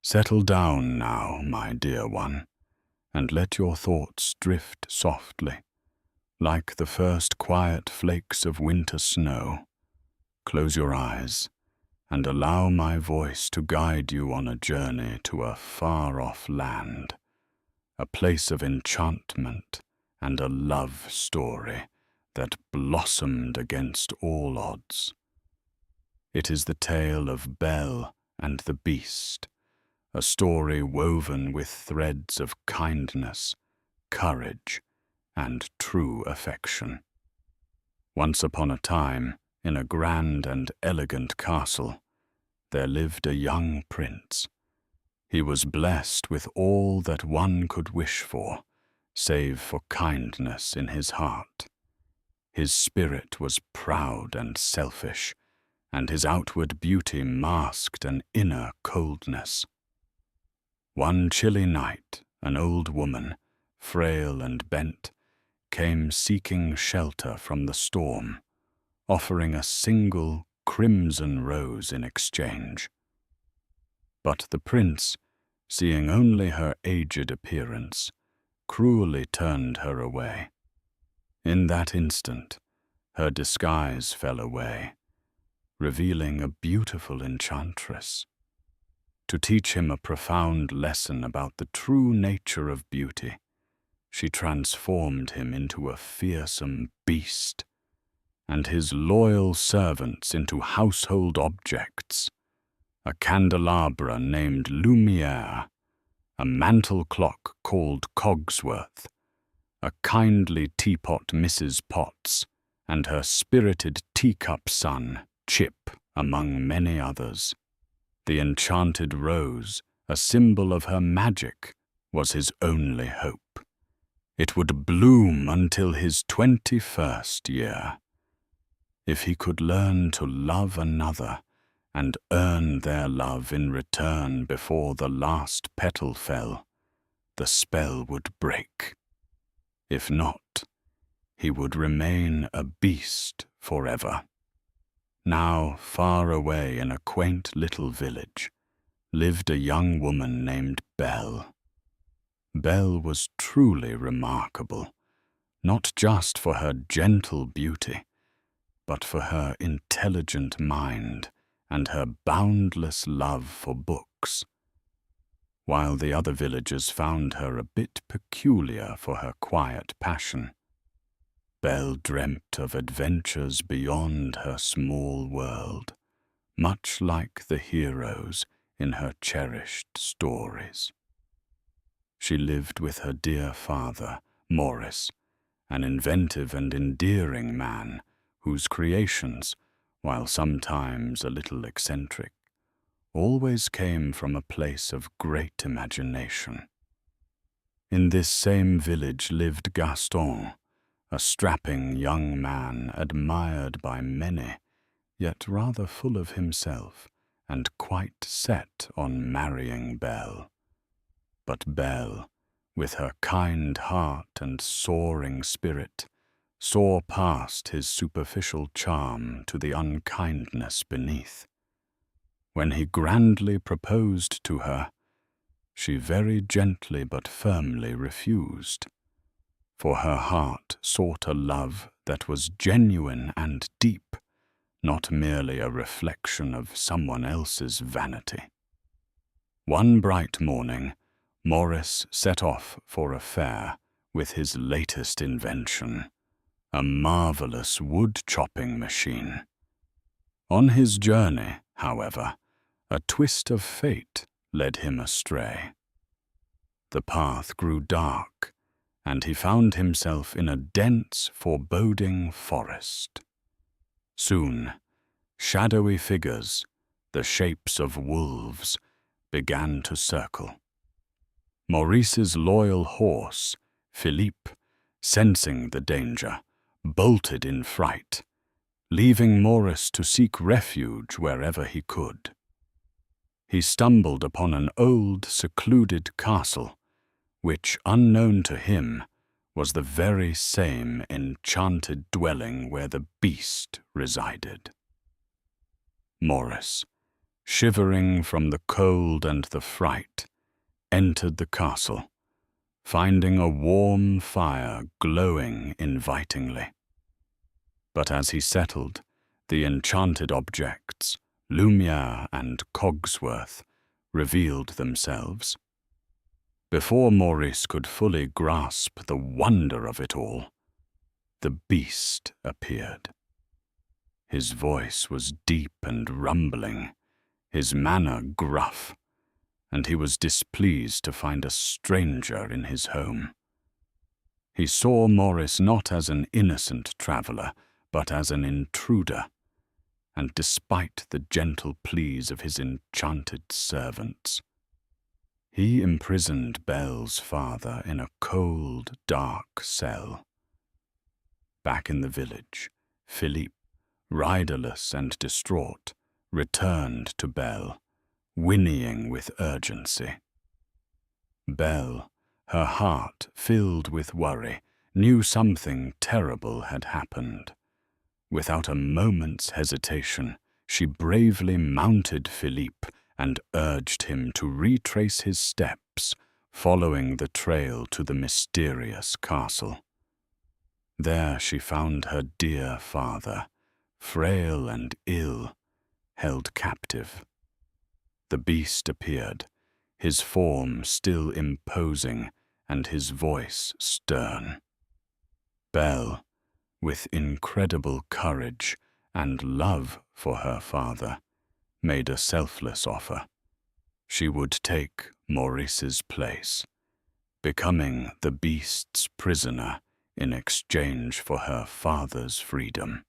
Settle down now, my dear one, and let your thoughts drift softly, like the first quiet flakes of winter snow. Close your eyes and allow my voice to guide you on a journey to a far-off land, a place of enchantment and a love story that blossomed against all odds. It is the tale of Belle and the Beast, a story woven with threads of kindness, courage, and true affection. Once upon a time, in a grand and elegant castle, there lived a young prince. He was blessed with all that one could wish for, save for kindness in his heart. His spirit was proud and selfish, and his outward beauty masked an inner coldness. One chilly night, an old woman, frail and bent, came seeking shelter from the storm, offering a single crimson rose in exchange. But the prince, seeing only her aged appearance, cruelly turned her away. In that instant, her disguise fell away, revealing a beautiful enchantress. To teach him a profound lesson about the true nature of beauty, she transformed him into a fearsome beast, and his loyal servants into household objects, a candelabra named Lumiere, a mantel clock called Cogsworth, a kindly teapot Mrs. Potts, and her spirited teacup son, Chip, among many others. The enchanted rose, a symbol of her magic, was his only hope. It would bloom until his 21st year. If he could learn to love another and earn their love in return before the last petal fell, the spell would break. If not, he would remain a beast forever. Now, far away in a quaint little village, lived a young woman named Belle. Belle was truly remarkable, not just for her gentle beauty, but for her intelligent mind and her boundless love for books. While the other villagers found her a bit peculiar for her quiet passion, Belle dreamt of adventures beyond her small world, much like the heroes in her cherished stories. She lived with her dear father, Maurice, an inventive and endearing man whose creations, while sometimes a little eccentric, always came from a place of great imagination. In this same village lived Gaston, a strapping young man admired by many, yet rather full of himself and quite set on marrying Belle. But Belle, with her kind heart and soaring spirit, saw past his superficial charm to the unkindness beneath. When he grandly proposed to her, she very gently but firmly refused, for her heart sought a love that was genuine and deep, not merely a reflection of someone else's vanity. One bright morning, Maurice set off for a fair with his latest invention, a marvelous wood-chopping machine. On his journey, however, a twist of fate led him astray. The path grew dark, and he found himself in a dense, foreboding forest. Soon, shadowy figures, the shapes of wolves, began to circle. Maurice's loyal horse, Philippe, sensing the danger, bolted in fright, leaving Maurice to seek refuge wherever he could. He stumbled upon an old, secluded castle, which, unknown to him, was the very same enchanted dwelling where the beast resided. Maurice, shivering from the cold and the fright, entered the castle, finding a warm fire glowing invitingly. But as he settled, the enchanted objects, Lumiere and Cogsworth, revealed themselves. Before Maurice could fully grasp the wonder of it all, the beast appeared. His voice was deep and rumbling, his manner gruff, and he was displeased to find a stranger in his home. He saw Maurice not as an innocent traveller, but as an intruder, and despite the gentle pleas of his enchanted servants, he imprisoned Belle's father in a cold, dark cell. Back in the village, Philippe, riderless and distraught, returned to Belle, whinnying with urgency. Belle, her heart filled with worry, knew something terrible had happened. Without a moment's hesitation, she bravely mounted Philippe and urged him to retrace his steps, following the trail to the mysterious castle. There she found her dear father, frail and ill, held captive. The beast appeared, his form still imposing and his voice stern. Belle, with incredible courage and love for her father, made a selfless offer. She would take Maurice's place, becoming the beast's prisoner in exchange for her father's freedom.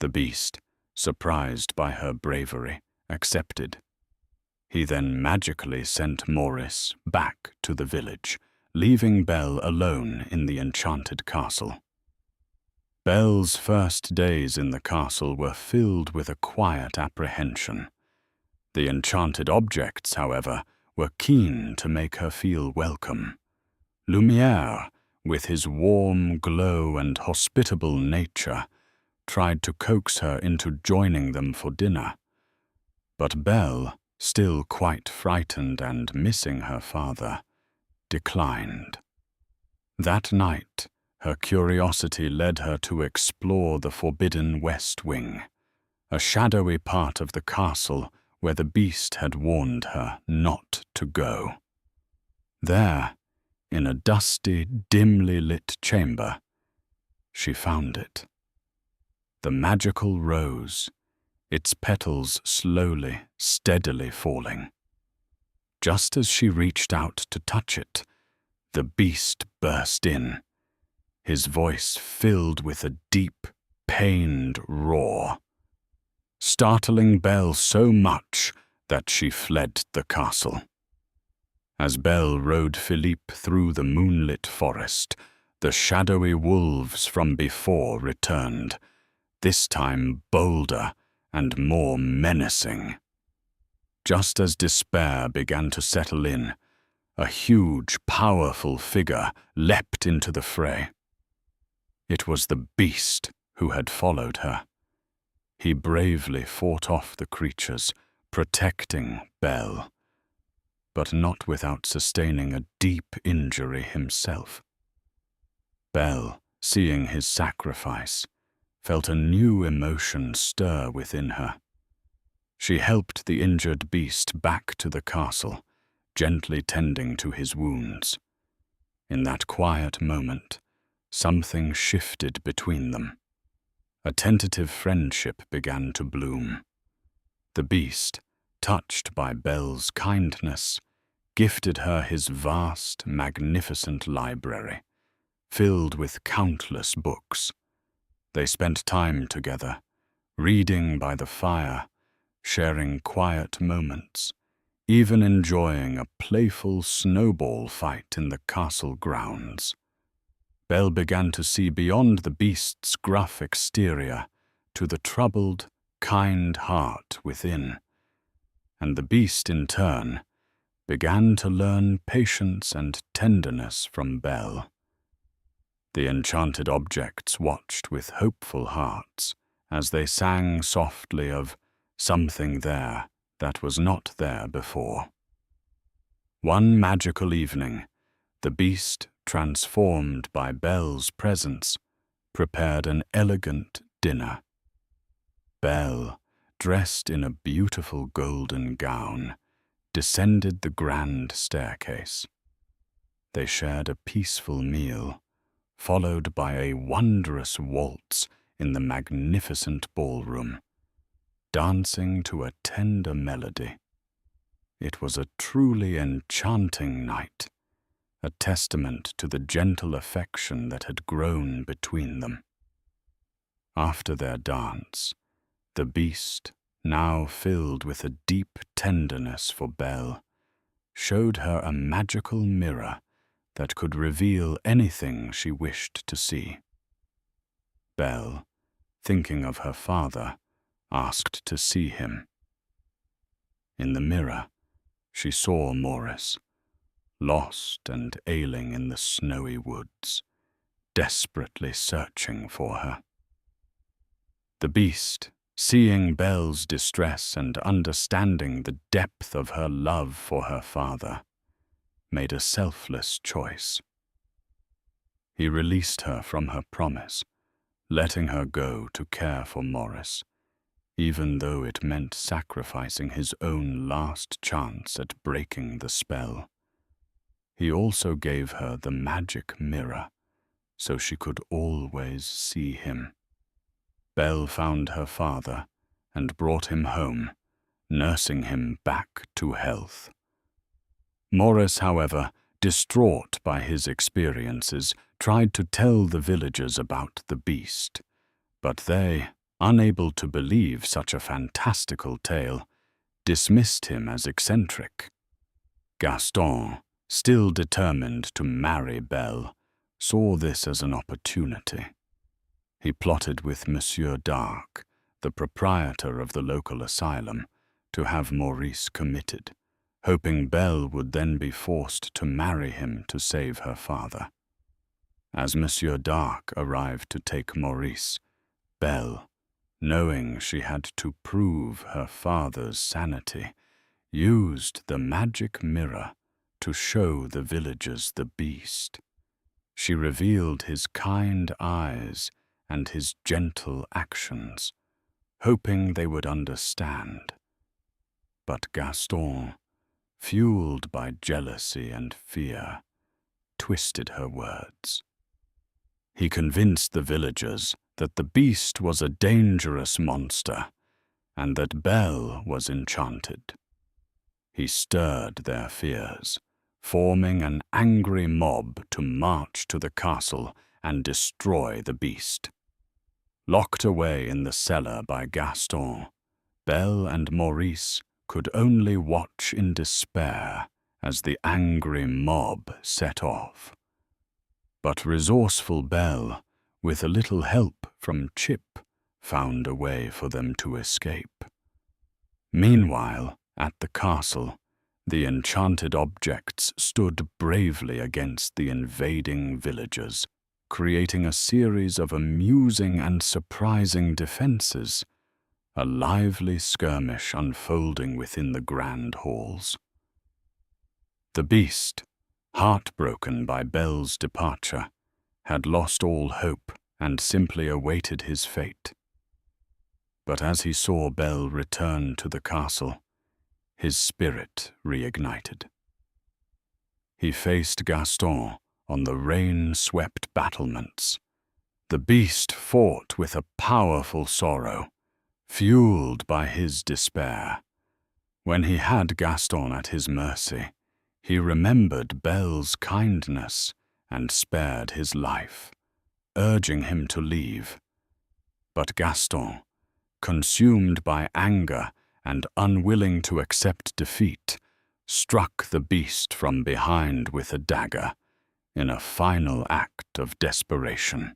The beast, surprised by her bravery, accepted. He then magically sent Maurice back to the village, leaving Belle alone in the enchanted castle. Belle's first days in the castle were filled with a quiet apprehension. The enchanted objects, however, were keen to make her feel welcome. Lumiere, with his warm glow and hospitable nature, tried to coax her into joining them for dinner. But Belle, still quite frightened and missing her father, declined. That night, her curiosity led her to explore the forbidden West Wing, a shadowy part of the castle where the beast had warned her not to go. There, in a dusty, dimly lit chamber, she found it. The magical rose, its petals slowly, steadily falling. Just as she reached out to touch it, the beast burst in, his voice filled with a deep, pained roar, startling Belle so much that she fled the castle. As Belle rode Philippe through the moonlit forest, the shadowy wolves from before returned, this time bolder and more menacing. Just as despair began to settle in, a huge, powerful figure leapt into the fray. It was the beast who had followed her. He bravely fought off the creatures, protecting Belle, but not without sustaining a deep injury himself. Belle, seeing his sacrifice, felt a new emotion stir within her. She helped the injured beast back to the castle, gently tending to his wounds. In that quiet moment, something shifted between them. A tentative friendship began to bloom. The beast, touched by Belle's kindness, gifted her his vast, magnificent library, filled with countless books. They spent time together, reading by the fire, sharing quiet moments, even enjoying a playful snowball fight in the castle grounds. Belle began to see beyond the beast's gruff exterior to the troubled, kind heart within, and the beast, in turn, began to learn patience and tenderness from Belle. The enchanted objects watched with hopeful hearts as they sang softly of something there that was not there before. One magical evening, the beast, transformed by Belle's presence, prepared an elegant dinner. Belle, dressed in a beautiful golden gown, descended the grand staircase. They shared a peaceful meal, followed by a wondrous waltz in the magnificent ballroom, dancing to a tender melody. It was a truly enchanting night, a testament to the gentle affection that had grown between them. After their dance, the beast, now filled with a deep tenderness for Belle, showed her a magical mirror that could reveal anything she wished to see. Belle, thinking of her father, asked to see him. In the mirror, she saw Maurice, lost and ailing in the snowy woods, desperately searching for her. The beast, seeing Belle's distress and understanding the depth of her love for her father, made a selfless choice. He released her from her promise, letting her go to care for Maurice, even though it meant sacrificing his own last chance at breaking the spell. He also gave her the magic mirror, so she could always see him. Belle found her father and brought him home, nursing him back to health. Maurice, however, distraught by his experiences, tried to tell the villagers about the beast, but they, unable to believe such a fantastical tale, dismissed him as eccentric. Gaston, still determined to marry Belle, saw this as an opportunity. He plotted with Monsieur d'Arc, the proprietor of the local asylum, to have Maurice committed, hoping Belle would then be forced to marry him to save her father. As Monsieur d'Arc arrived to take Maurice, Belle, knowing she had to prove her father's sanity, used the magic mirror to show the villagers the beast. She revealed his kind eyes and his gentle actions, hoping they would understand. But Gaston, fueled by jealousy and fear, twisted her words. He convinced the villagers that the beast was a dangerous monster and that Belle was enchanted. He stirred their fears, forming an angry mob to march to the castle and destroy the beast. Locked away in the cellar by Gaston, Belle and Maurice could only watch in despair as the angry mob set off. But resourceful Belle, with a little help from Chip, found a way for them to escape. Meanwhile, at the castle, the enchanted objects stood bravely against the invading villagers, creating a series of amusing and surprising defenses, a lively skirmish unfolding within the grand halls. The beast, heartbroken by Belle's departure, had lost all hope and simply awaited his fate. But as he saw Belle return to the castle, his spirit reignited. He faced Gaston on the rain-swept battlements. The beast fought with a powerful sorrow, fueled by his despair. When he had Gaston at his mercy, he remembered Belle's kindness and spared his life, urging him to leave. But Gaston, consumed by anger and unwilling to accept defeat, struck the beast from behind with a dagger, in a final act of desperation.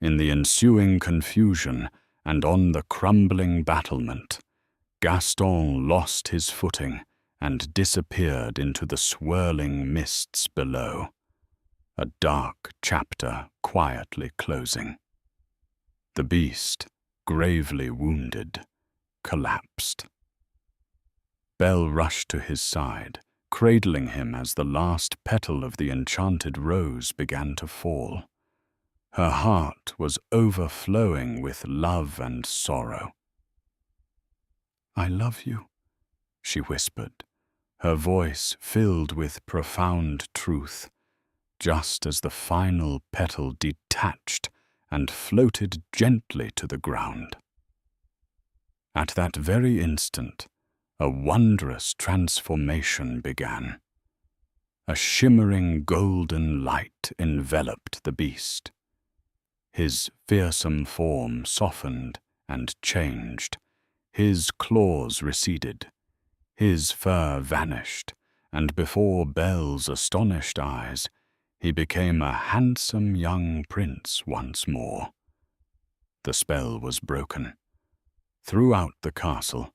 In the ensuing confusion and on the crumbling battlement, Gaston lost his footing and disappeared into the swirling mists below, a dark chapter quietly closing. The beast, gravely wounded, collapsed. Belle rushed to his side, cradling him as the last petal of the enchanted rose began to fall. Her heart was overflowing with love and sorrow. "I love you," she whispered, her voice filled with profound truth, just as the final petal detached and floated gently to the ground. At that very instant, a wondrous transformation began. A shimmering golden light enveloped the beast. His fearsome form softened and changed. His claws receded. His fur vanished, and before Belle's astonished eyes, he became a handsome young prince once more. The spell was broken. Throughout the castle,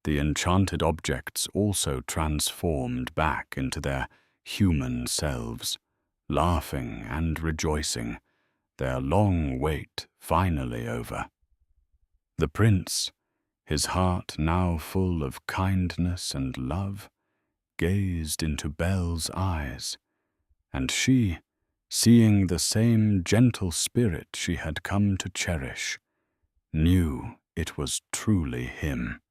the enchanted objects also transformed back into their human selves, laughing and rejoicing, their long wait finally over. The prince, his heart now full of kindness and love, gazed into Belle's eyes, and she, seeing the same gentle spirit she had come to cherish, knew it was truly him.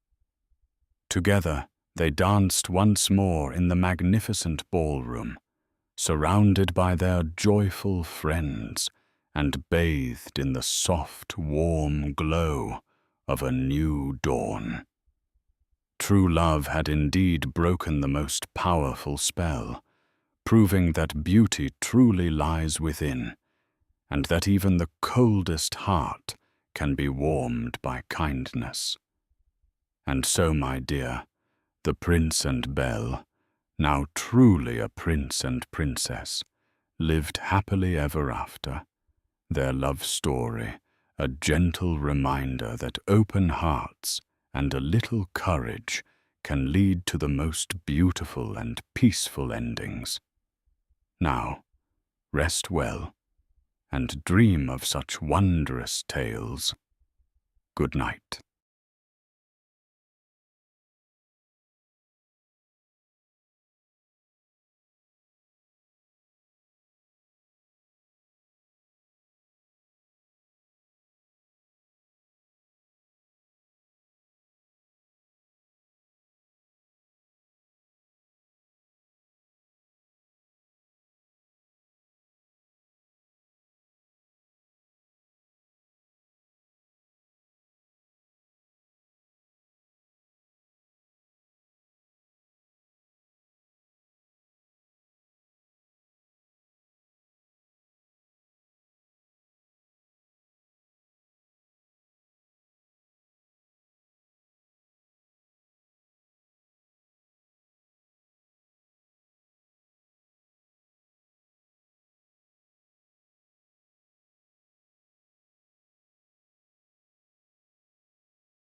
Together they danced once more in the magnificent ballroom, surrounded by their joyful friends and bathed in the soft, warm glow of a new dawn. True love had indeed broken the most powerful spell, proving that beauty truly lies within, and that even the coldest heart can be warmed by kindness. And so, my dear, the prince and Belle, now truly a prince and princess, lived happily ever after, their love story a gentle reminder that open hearts and a little courage can lead to the most beautiful and peaceful endings. Now, rest well, and dream of such wondrous tales. Good night.